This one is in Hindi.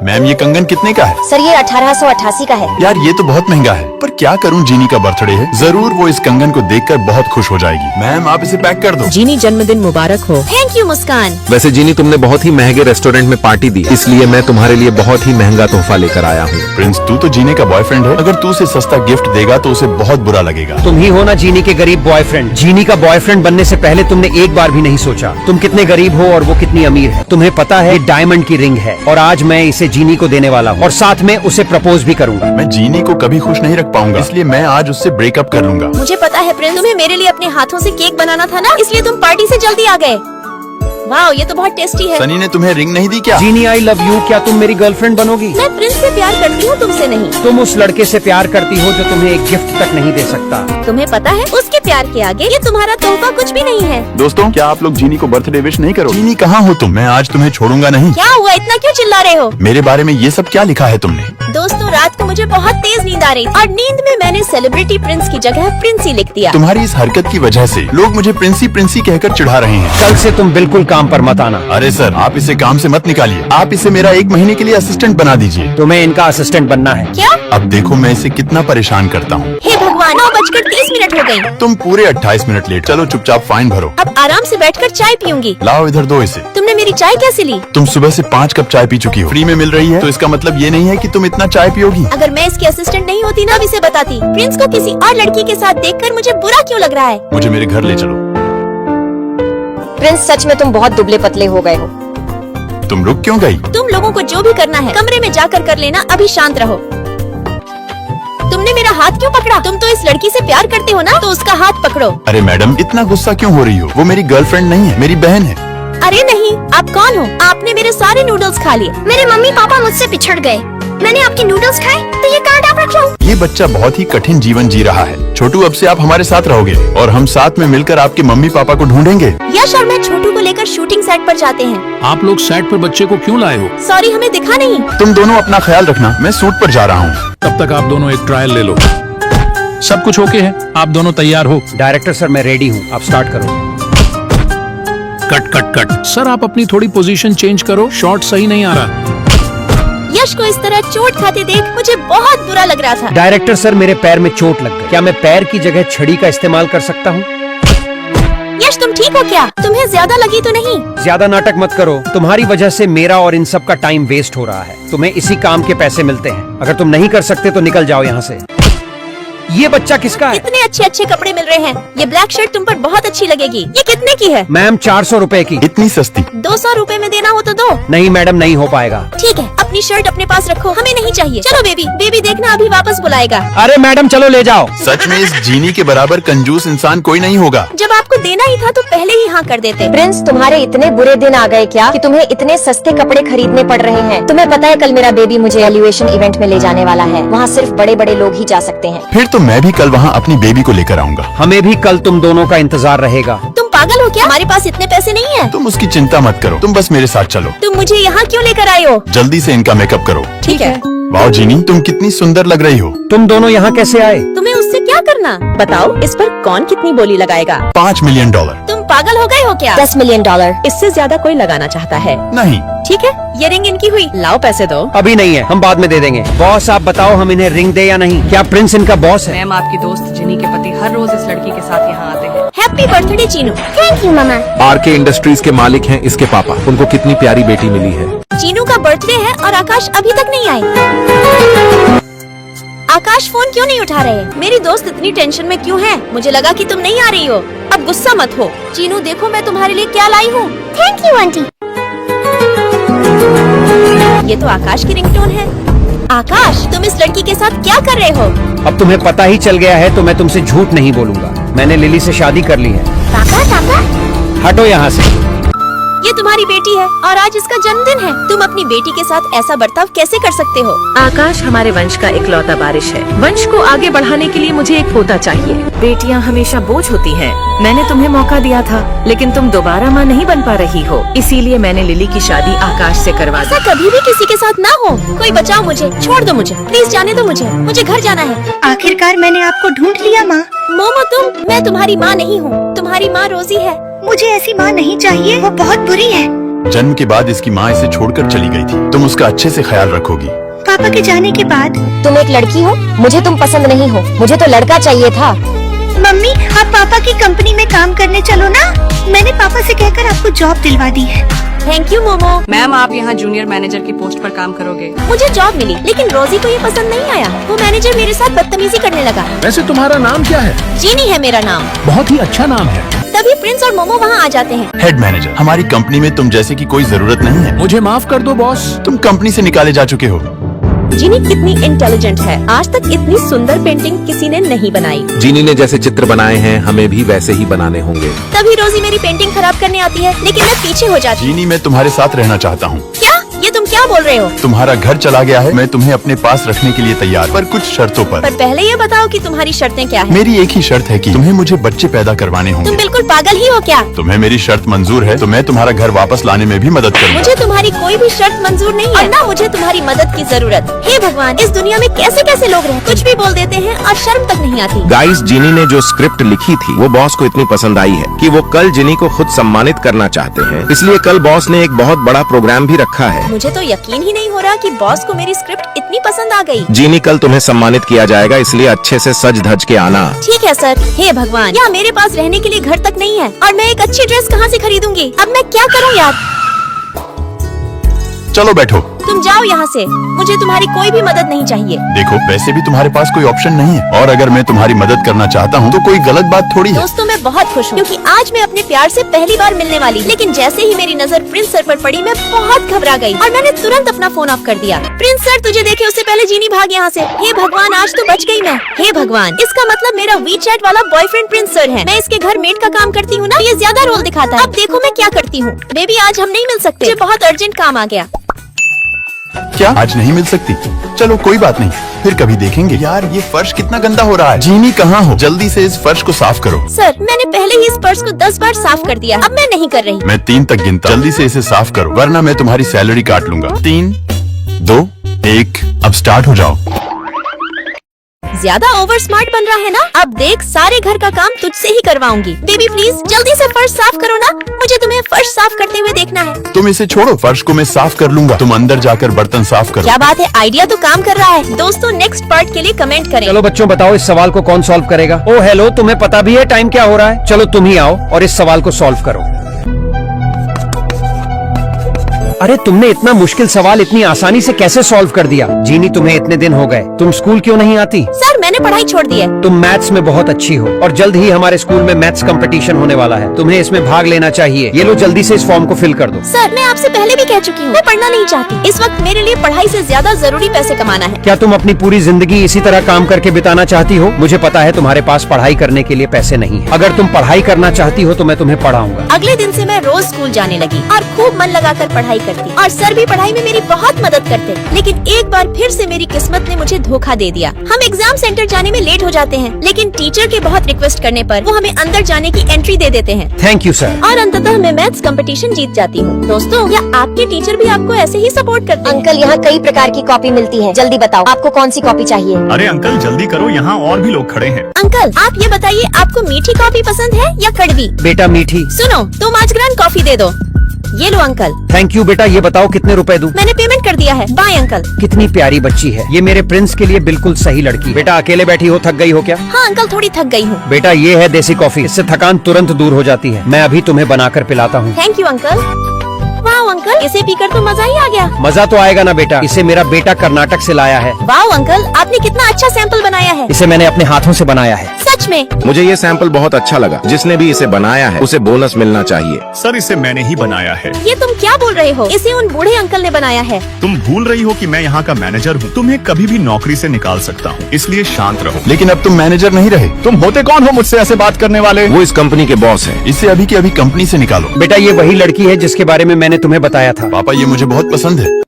मैम ये कंगन कितने का है? सर ये 1888 का है। यार ये तो बहुत महंगा है, पर क्या करूं, जीनी का बर्थडे है, जरूर वो इस कंगन को देखकर बहुत खुश हो जाएगी। मैम आप इसे पैक कर दो। जीनी जन्मदिन मुबारक हो। थैंक यू मुस्कान। वैसे जीनी तुमने बहुत ही महंगे रेस्टोरेंट में पार्टी दी, इसलिए मैं तुम्हारे लिए बहुत ही महंगा तोहफा लेकर आया हूँ। प्रिंस तू तो जीनी का बॉयफ्रेंड है, अगर तू उसे सस्ता गिफ्ट देगा तो उसे बहुत बुरा लगेगा। तुम ही हो ना जीनी के गरीब बॉयफ्रेंड। जीनी का बॉयफ्रेंड बनने से पहले तुमने एक बार भी नहीं सोचा तुम कितने गरीब हो और वो कितनी अमीर है। तुम्हें पता है डायमंड की रिंग है और आज मैं इसे जीनी को देने वाला हूँ और साथ में उसे प्रपोज भी करूंगा। मैं जीनी को कभी खुश नहीं रख पाऊंगा, इसलिए मैं आज उससे ब्रेकअप कर लूंगा। मुझे पता है प्रिंस, तुम्हें मेरे लिए अपने हाथों से केक बनाना था ना, इसलिए तुम पार्टी से जल्दी आ गए। वाह ये तो बहुत टेस्टी है। सनी ने तुम्हें रिंग नहीं दी क्या? जीनी आई लव यू, क्या तुम मेरी गर्लफ्रेंड बनोगी? मैं प्रिंस से प्यार करती हूँ, तुमसे नहीं। तुम उस लड़के से प्यार करती हो जो तुम्हें एक गिफ्ट तक नहीं दे सकता। तुम्हें पता है उसके प्यार के आगे ये तुम्हारा तोहफा कुछ भी नहीं है। दोस्तों क्या आप लोग जीनी को बर्थडे विश नहीं करो? जीनी कहाँ हो तुम? मैं आज तुम्हें छोड़ूंगा नहीं। क्या हुआ, इतना क्यों चिल्ला रहे हो? मेरे बारे में ये सब क्या लिखा है तुमने? दोस्तों रात को मुझे बहुत तेज नींद आ रही थी और नींद में मैंने सेलिब्रिटी प्रिंस की जगह प्रिंसी लिख दिया। तुम्हारी इस हरकत की वजह से लोग मुझे प्रिंसी प्रिंसी कहकर चिढ़ा रहे हैं। कल से तुम बिल्कुल काम पर मत आना। अरे सर आप इसे काम से मत निकालिए, आप इसे मेरा 1 महीने के लिए असिस्टेंट बना दीजिए। तुम्हें इनका असिस्टेंट बनना है। क्या? अब देखो मैं इसे कितना परेशान करता हूँ। हे भगवान, 9:30 हो गई। तुम पूरे 28 मिनट लेट। चलो चुपचाप फाइन भरो। अब आराम से बैठकर चाय पीऊंगी। लाओ इधर दो इसे। तुमने मेरी चाय कैसे ली? तुम सुबह से 5 कप चाय पी चुकी हो, फ्री में मिल रही है, तो इसका मतलब ये नहीं है कि तुम इतना चाय पियोगी। अगर मैं इसकी असिस्टेंट नहीं होती ना, अब इसे बताती। प्रिंस को किसी और लड़की के साथ देखकर मुझे बुरा क्यों लग रहा है? मुझे मेरे घर ले चलो। प्रिंस सच में तुम बहुत दुबले पतले हो गए हो। तुम रुक क्यों गई? तुम लोगों को जो भी करना है कमरे में जाकर कर लेना, अभी शांत रहो। तुमने मेरा हाथ क्यों पकड़ा? तुम तो इस लड़की से प्यार करते हो ना, तो उसका हाथ पकड़ो। अरे मैडम इतना गुस्सा क्यों हो रही हो? वो मेरी गर्लफ्रेंड नहीं है, मेरी बहन है। अरे नहीं, आप कौन हो? आपने मेरे सारे नूडल्स खा लिए। मेरे मम्मी पापा मुझसे पिछड़ गए, मैंने आपके नूडल्स खाए तो ये कार्ड आप रख लो। ये बच्चा बहुत ही कठिन जीवन जी रहा है। छोटू अब से आप हमारे साथ रहोगे और हम साथ में मिलकर आपके मम्मी पापा को ढूंढेंगे। यश और मैं छोटू को लेकर शूटिंग सेट पर जाते हैं। आप लोग सेट पर बच्चे को क्यों लाए हो? सॉरी हमें दिखा नहीं। तुम दोनों अपना ख्याल रखना, मैं शूट पर जा रहा हूँ। तब तक आप दोनों एक ट्रायल ले लो। सब कुछ ओके है, आप दोनों तैयार हो? डायरेक्टर सर मैं रेडी हूँ, आप स्टार्ट करो। Cut cut cut. सर आप अपनी थोड़ी पोजीशन चेंज करो, शॉट सही नहीं आ रहा। यश को इस तरह चोट खाते देख मुझे बहुत बुरा लग रहा था। डायरेक्टर सर मेरे पैर में चोट लग गई, क्या मैं पैर की जगह छड़ी का इस्तेमाल कर सकता हूँ? यश तुम ठीक हो क्या? तुम्हें ज्यादा लगी तो नहीं? ज्यादा नाटक मत करो, तुम्हारी वजह से मेरा और इन सब का टाइम वेस्ट हो रहा है। तुम्हें इसी काम के पैसे मिलते हैं, अगर तुम नहीं कर सकते तो निकल जाओ यहाँ से। ये बच्चा किसका है? इतने अच्छे अच्छे कपड़े मिल रहे हैं। ये ब्लैक शर्ट तुम पर बहुत अच्छी लगेगी। ये कितने की है? मैम 400 रुपए की। इतनी सस्ती? 200 रुपए में देना हो तो दो। नहीं मैडम नहीं हो पाएगा। ठीक है, अपनी शर्ट अपने पास रखो, हमें नहीं चाहिए। चलो बेबी, बेबी देखना अभी वापस बुलाएगा। अरे मैडम चलो ले जाओ। सच में इस जीनी के बराबर कंजूस इंसान कोई नहीं होगा। जब आपको देना ही था तो पहले ही हाँ कर देते। प्रिंस तुम्हारे इतने बुरे दिन आ गए क्या कि तुम्हें इतने सस्ते कपड़े खरीदने पड़ रहे हैं? तुम्हें पता है कल मेरा बेबी मुझे एलिवेशन इवेंट में ले जाने वाला है, वहाँ सिर्फ बड़े बड़े लोग ही जा सकते हैं। फिर तो मैं भी कल वहाँ अपनी बेबी को लेकर आऊंगा। हमें भी कल तुम दोनों का इंतजार रहेगा। तुम पागल हो क्या? हमारे पास इतने पैसे नहीं है। तुम उसकी चिंता मत करो, तुम बस मेरे साथ चलो। तुम मुझे यहाँ क्यों लेकर आए हो? जल्दी से इनका मेकअप करो। ठीक है। वाह जीनी तुम कितनी सुंदर लग रही हो। तुम दोनों यहाँ कैसे आए? तुम्हें उससे क्या करना? बताओ, इस पर कौन कितनी बोली लगाएगा? $5 मिलियन। तुम पागल हो गए हो क्या? $10 मिलियन। इससे ज्यादा कोई लगाना चाहता है? नहीं। ठीक है, ये रिंग इनकी हुई। लाओ पैसे दो। अभी नहीं है, हम बाद में दे देंगे। बॉस आप बताओ हम इन्हें रिंग दे या नहीं? क्या प्रिंस इनका बॉस है? मैम आपकी दोस्त जिनी के पति हर रोज इस लड़की के साथ यहाँ आते हैं। Happy birthday Chinu. Thank you मामा। आरके इंडस्ट्रीज के मालिक हैं इसके पापा, उनको कितनी प्यारी बेटी मिली है। चीनू का बर्थडे है और आकाश अभी तक नहीं आए। आकाश फोन क्यों नहीं उठा रहे? मेरी दोस्त इतनी टेंशन में क्यों है? मुझे लगा कि तुम नहीं आ रही हो। अब गुस्सा मत हो। चीनू देखो मैं तुम्हारे लिए क्या लाई हूँ। Thank you aunty. ये तो आकाश की रिंगटोन है। आकाश तुम इस लड़की के साथ क्या कर रहे हो? अब तुम्हें पता ही चल गया है तो मैं तुमसे झूठ नहीं बोलूंगा। मैंने लिली से शादी कर ली है। पापा पापा हटो यहाँ से। ये तुम्हारी बेटी है और आज इसका जन्मदिन है। तुम अपनी बेटी के साथ ऐसा बर्ताव कैसे कर सकते हो? आकाश हमारे वंश का इकलौता वारिस है। वंश को आगे बढ़ाने के लिए मुझे एक पोता चाहिए। बेटियां हमेशा बोझ होती हैं। मैंने तुम्हें मौका दिया था, लेकिन तुम दोबारा माँ नहीं बन पा रही हो, इसीलिए मैंने लिली की शादी आकाश से करवा दी। ऐसा कभी भी किसी के साथ ना हो। कोई बचाओ मुझे, छोड़ दो मुझे, प्लीज जाने दो मुझे घर जाना है। आखिरकार मैंने आपको ढूंढ लिया माँ। मोमो मैं तुम्हारी माँ नहीं हूँ, तुम्हारी माँ रोजी है। मुझे ऐसी माँ नहीं चाहिए, वो बहुत बुरी है। जन्म के बाद इसकी माँ इसे छोड़कर चली गई थी। तुम उसका अच्छे से ख्याल रखोगी। पापा के जाने के बाद। तुम एक लड़की हो, मुझे तुम पसंद नहीं हो, मुझे तो लड़का चाहिए था। मम्मी आप पापा की कंपनी में काम करने चलो ना, मैंने पापा से कहकर आपको जॉब दिलवा दी है। Thank you momo. मैम आप यहाँ जूनियर मैनेजर की पोस्ट पर काम करोगे। मुझे जॉब मिली, लेकिन रोजी को ये पसंद नहीं आया। वो मैनेजर मेरे साथ बदतमीजी करने लगा। वैसे तुम्हारा नाम क्या है? जीनी है मेरा नाम। बहुत ही अच्छा नाम है। तभी प्रिंस और मोमो वहाँ आ जाते हैं। हेड मैनेजर, हमारी कंपनी में तुम जैसे की कोई जरूरत नहीं है। मुझे माफ कर दो बॉस। तुम कंपनी से निकाले जा चुके हो। जीनी कितनी इंटेलिजेंट है, आज तक इतनी सुंदर पेंटिंग किसी ने नहीं बनाई। जीनी ने जैसे चित्र बनाए हैं हमें भी वैसे ही बनाने होंगे। तभी रोजी मेरी पेंटिंग खराब करने आती है, लेकिन मैं पीछे हो जाती हूँ। जीनी, मैं तुम्हारे साथ रहना चाहता हूँ। क्या? ये तुम क्या बोल रहे हो? तुम्हारा घर चला गया है, मैं तुम्हें अपने पास रखने के लिए तैयार, पर कुछ शर्तों पर। पर पहले ये बताओ कि तुम्हारी शर्तें क्या है? मेरी एक ही शर्त है कि तुम्हें मुझे बच्चे पैदा करवाने तुम होंगे। बिल्कुल पागल ही हो क्या? तुम्हें मेरी शर्त मंजूर है तो मैं तुम्हारा घर वापस लाने में भी मदद करूंगा। मुझे तुम्हारी कोई भी शर्त मंजूर नहीं है और ना मुझे तुम्हारी मदद की जरूरत। हे भगवान, इस दुनिया में कैसे कैसे लोग रहते, कुछ भी बोल देते हैं और शर्म तक नहीं आती। गाइस, जिनी ने जो स्क्रिप्ट लिखी थी वो बॉस को इतनी पसंद आई है कि वो कल जिनी को खुद सम्मानित करना चाहते हैं। इसलिए कल बॉस ने एक बहुत बड़ा प्रोग्राम भी रखा है। मुझे तो यकीन ही नहीं हो रहा कि बॉस को मेरी स्क्रिप्ट इतनी पसंद आ गई। जिनी, कल तुम्हें सम्मानित किया जाएगा, इसलिए अच्छे से सज धज के आना। ठीक है सर। हे भगवान, यहाँ मेरे पास रहने के लिए घर तक नहीं है और मैं एक अच्छी ड्रेस कहाँ से खरीदूंगी? अब मैं क्या करूँ यार? चलो बैठो। तुम जाओ यहाँ से, मुझे तुम्हारी कोई भी मदद नहीं चाहिए। देखो, वैसे भी तुम्हारे पास कोई ऑप्शन नहीं है, और अगर मैं तुम्हारी मदद करना चाहता हूँ तो कोई गलत बात थोड़ी है। दोस्तों, मैं बहुत खुश हूँ क्योंकि आज मैं अपने प्यार से पहली बार मिलने वाली। लेकिन जैसे ही मेरी नजर प्रिंस सर पर पड़ी, मैं बहुत घबरा गई और मैंने तुरंत अपना फोन ऑफ कर दिया। प्रिंस सर, तुझे देखे उससे पहले जीनी भाग यहाँ से। हे भगवान, आज तो बच गई मैं। हे भगवान, इसका मतलब मेरा वीचैट वाला बॉयफ्रेंड प्रिंस सर है। मैं इसके घर मेड का काम करती हूँ ना, ये ज्यादा रोल दिखाता है। अब देखो मैं क्या करती हूँ। बेबी, आज हम नहीं मिल सकते, मुझे बहुत अर्जेंट काम आ गया। क्या आज नहीं मिल सकती? चलो कोई बात नहीं, फिर कभी देखेंगे। यार, ये फर्श कितना गंदा हो रहा है। जीनी कहाँ हो? जल्दी से इस फर्श को साफ करो। सर, मैंने पहले ही इस फर्श को 10 बार साफ कर दिया, अब मैं नहीं कर रही। मैं 3 तक गिनता, जल्दी से इसे साफ करो वरना मैं तुम्हारी सैलरी काट लूंगा। 3, 2, 1, अब स्टार्ट हो जाओ। ज्यादा ओवर स्मार्ट बन रहा है ना? अब देख, सारे घर का काम तुझसे ही करवाऊंगी। बेबी प्लीज जल्दी से फर्श साफ करो ना, मुझे तुम्हें फर्श साफ करते हुए देखना है। तुम इसे छोड़ो, फर्श को मैं साफ कर लूंगा। तुम अंदर जाकर बर्तन साफ करो। क्या बात है, आइडिया तो काम कर रहा है। दोस्तों, नेक्स्ट पार्ट के लिए कमेंट करें। चलो बच्चों, बताओ इस सवाल को कौन सॉल्व करेगा? ओ हेलो, तुम्हें पता भी है टाइम क्या हो रहा है? चलो तुम ही आओ और इस सवाल को सॉल्व करो। अरे तुमने इतना मुश्किल सवाल इतनी आसानी से कैसे सॉल्व कर दिया? जीनी, तुम्हें इतने दिन हो गए, तुम स्कूल क्यों नहीं आती? सर, मैंने पढ़ाई छोड़ दी है। तुम मैथ्स में बहुत अच्छी हो और जल्द ही हमारे स्कूल में मैथ्स कंपटीशन होने वाला है, तुम्हें इसमें भाग लेना चाहिए। ये लो, जल्दी से इस फॉर्म को फिल कर दो। सर, मैं आपसे पहले भी कह चुकी हूँ, मैं पढ़ना नहीं चाहती। इस वक्त मेरे लिए पढ़ाई से ज्यादा जरूरी पैसे कमाना है। क्या तुम अपनी पूरी जिंदगी इसी तरह काम करके बिताना चाहती हो? मुझे पता है तुम्हारे पास पढ़ाई करने के लिए पैसे नहीं है। अगर तुम पढ़ाई करना चाहती हो तो मैं तुम्हें पढ़ाऊंगा। अगले दिन से मैं रोज स्कूल जाने लगी और खूब मन लगाकर पढ़ाई करती और सर भी पढ़ाई में मेरी बहुत मदद करते। लेकिन एक बार फिर से मेरी किस्मत ने मुझे धोखा दे दिया। हम एग्जाम सेंटर जाने में लेट हो जाते हैं, लेकिन टीचर के बहुत रिक्वेस्ट करने पर वो हमें अंदर जाने की एंट्री दे देते हैं। Thank you sir. और अंततः मैं मैथ्स कंपटीशन जीत जाती हूँ। दोस्तों, क्या आपके टीचर भी आपको ऐसे ही सपोर्ट करते हैं? अंकल, यहाँ कई प्रकार की कॉपी मिलती है, जल्दी बताओ आपको कौन सी कॉपी चाहिए? अरे अंकल, जल्दी करो, यहाँ और भी लोग खड़े हैं। अंकल, आप ये बताइए, आपको मीठी कॉफी पसंद है या कड़वी? बेटा मीठी। सुनो, तुम आज ग्रैंड कॉफी दे दो। ये लो अंकल। थैंक यू बेटा, ये बताओ कितने रुपए दूं? मैंने पेमेंट कर दिया है। Bye uncle. कितनी प्यारी बच्ची है, ये मेरे प्रिंस के लिए बिल्कुल सही लड़की। बेटा अकेले बैठी हो, थक गई हो क्या? हाँ अंकल, थोड़ी थक गई हूँ। बेटा ये है देसी कॉफी, इससे थकान तुरंत दूर हो जाती है। मैं अभी तुम्हें बनाकर पिलाता हूँ। Thank you uncle. वाह अंकल, इसे पीकर तो मजा ही आ गया। मजा तो आएगा ना बेटा, इसे मेरा बेटा कर्नाटक से लाया है। वाह अंकल, आपने कितना अच्छा सैंपल बनाया है। इसे मैंने अपने हाथों से बनाया है। सच में? मुझे ये सैंपल बहुत अच्छा लगा। जिसने भी इसे बनाया है उसे बोनस मिलना चाहिए। सर, इसे मैंने ही बनाया है। ये तुम क्या बोल रहे हो? इसे उन बूढ़े अंकल ने बनाया है। तुम भूल रही हो कि मैं यहाँ का मैनेजर हूँ। तुम्हें कभी भी नौकरी से निकाल सकता हूँ, इसलिए शांत रहो। लेकिन अब तुम मैनेजर नहीं रहे। तुम होते कौन हो मुझसे ऐसे बात करने वाले? वो इस कंपनी के बॉस है। इसे अभी की अभी कंपनी से निकालो। बेटा ये वही लड़की है जिसके बारे में मैंने तुम्हें बताया था। पापा, ये मुझे बहुत पसंद है।